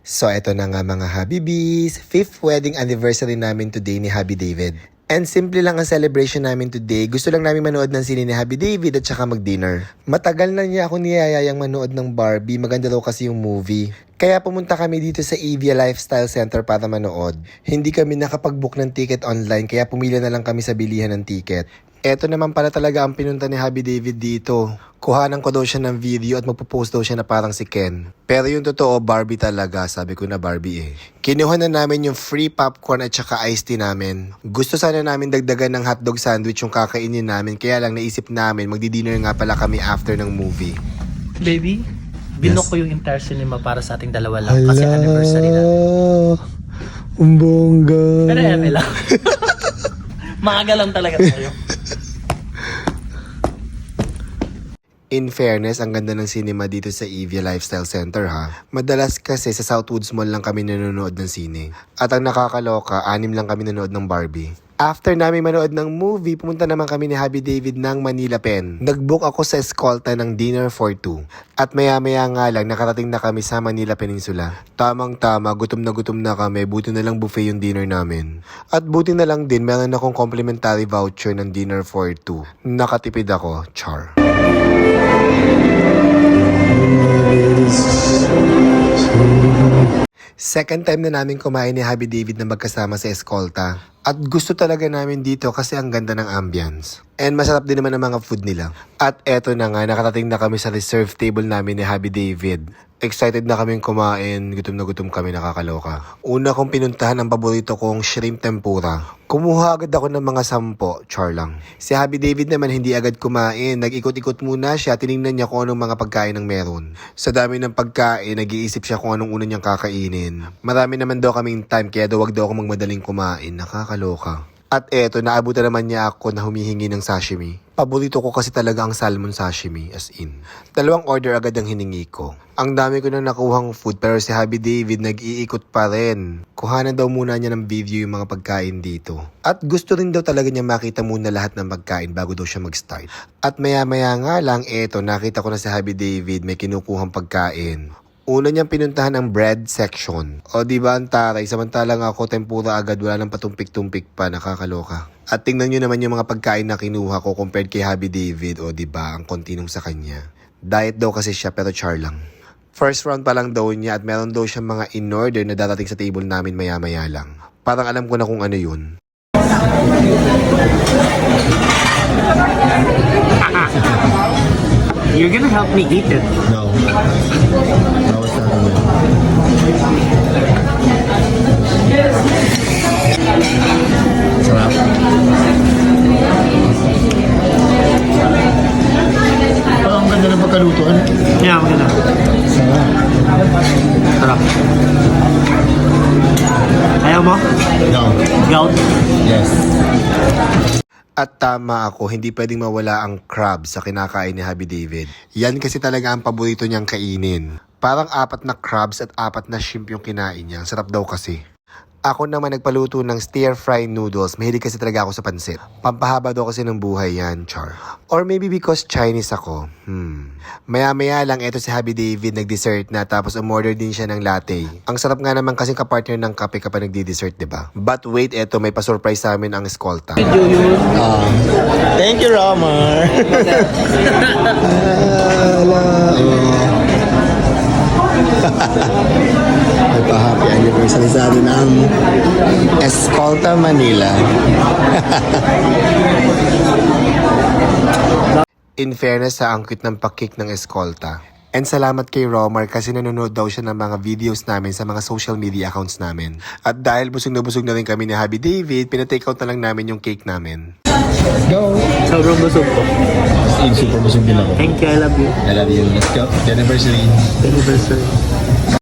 So eto na nga mga Habibis, 5th wedding anniversary namin today ni Habi David. And simple lang ang celebration namin today. Gusto lang namin manood ng sine ni Habi David at saka mag-dinner. Matagal na niya ako niyayayang manood ng Barbie, maganda daw kasi yung movie. Kaya pumunta kami dito sa Evia Lifestyle Center para manood. Hindi kami nakapag-book ng ticket online kaya pumili na lang kami sa bilihan ng ticket. Eto naman pala talaga ang pinunta ni Habi David dito. Kuhanan ko daw siya ng video at magpo-post daw siya na parang si Ken. Pero yung totoo, Barbie talaga. Sabi ko na Barbie eh. Kinuha na namin yung free popcorn at saka iced tea namin. Gusto sana namin dagdagan ng hotdog sandwich yung kakainin namin. Kaya lang naisip namin, magdi-dinner nga pala kami after ng movie. Baby, binook ko yung entire cinema para sa ating dalawa lang. Kasi anniversary na. Ang bongga. Pero eme lang. Maaga lang talaga tayo. In fairness, ang ganda ng cinema dito sa Evia Lifestyle Center ha. Madalas kasi sa Southwoods Mall lang kami nanonood ng sine. At ang nakakaloka, 6 lang kami nanonood ng Barbie. After namin manood ng movie, pumunta naman kami ni Habi David ng Manila Pen. Nag-book ako sa Escolta ng dinner for 2. At maya-maya nga lang, nakarating na kami sa Manila Peninsula. Tamang-tama, gutom na kami, buti na lang buffet yung dinner namin. At buti na lang din, meron akong complimentary voucher ng dinner for 2. Nakatipid ako, char. Second time na namin kumain ni Habi David na magkasama sa Escolta. At gusto talaga namin dito kasi ang ganda ng ambience. And masarap din naman ang mga food nila. At eto na nga, nakarating na kami sa reserve table namin ni Habi David. Excited na kaming kumain, gutom na gutom kami, nakakaloka. Una kong pinuntahan ang paborito kong shrimp tempura. Kumuha agad ako ng mga 10, char lang. Si Habi David naman hindi agad kumain, nag-ikot-ikot muna siya, tinignan niya kung anong mga pagkain ang meron. Sa dami ng pagkain, nag-iisip siya kung anong una niyang kakainin. Marami naman daw kaming time, kaya wag daw ako magmadaling kumain, nakakaloka. At eto, naabutan naman niya ako na humihingi ng sashimi. Paborito ko kasi talaga ang salmon sashimi, as in. 2 order agad ang hiningi ko. Ang dami ko na nakuhang food pero si Habi David nag-iikot pa rin. Kuhanan daw muna niya ng video yung mga pagkain dito. At gusto rin daw talaga niya makita muna lahat ng pagkain bago daw siya mag-start. At maya-maya nga lang, eto, nakita ko na si Habi David may kinukuhang pagkain. Una niyang pinuntahan ang bread section. O diba ang taray, samantalang ako tempura agad, wala nang patumpik-tumpik pa, nakakaloka. At tingnan nyo naman yung mga pagkain na kinuha ko compared kay Habi David, o diba ang konti nung sa kanya. Diet daw kasi siya pero char lang. First round pa lang daw niya at meron daw siyang mga in-order na darating sa table namin maya-maya lang. Parang alam ko na kung ano yun. You're gonna help me eat it. No. No, it's not good. Sarap. Parang ang ganda ng pagkalutuan. Yeah, maganda. Sarap. Sarap. Ayaw mo? No. Gout? Yes. At tama ako, hindi pwedeng mawala ang crab sa kinakain ni Habi David. Yan kasi talaga ang paborito niyang kainin. Parang 4 na crabs at 4 na shrimp yung kinain niya. Sarap daw kasi. Ako naman nagpaluto ng stir-fry noodles. Mahilig kasi talaga ako sa pansit. Pampahaba daw kasi ng buhay yan, char. Or maybe because Chinese ako. Maya-maya lang, eto si Habi David nag-dessert na tapos umorder din siya ng latte. Ang sarap nga naman kasi kapartner ng kape kapag nagdi-dessert, diba? But wait, eto may pa-surprise sa amin ang Escolta. Thank you, Romar. May pa-happy anniversary sa atin ang Escolta, Manila. In fairness sa ang cute ng pakik ng Escolta. And salamat kay Romar kasi nanonood daw siya ng mga videos namin sa mga social media accounts namin. At dahil busog na rin kami ni Habi David, pinatake out na lang namin yung cake namin. Go. Sobrang busog ko. Super busog din ako. Thank you, I love you. I love you. Let's go. The anniversary. Anniversary.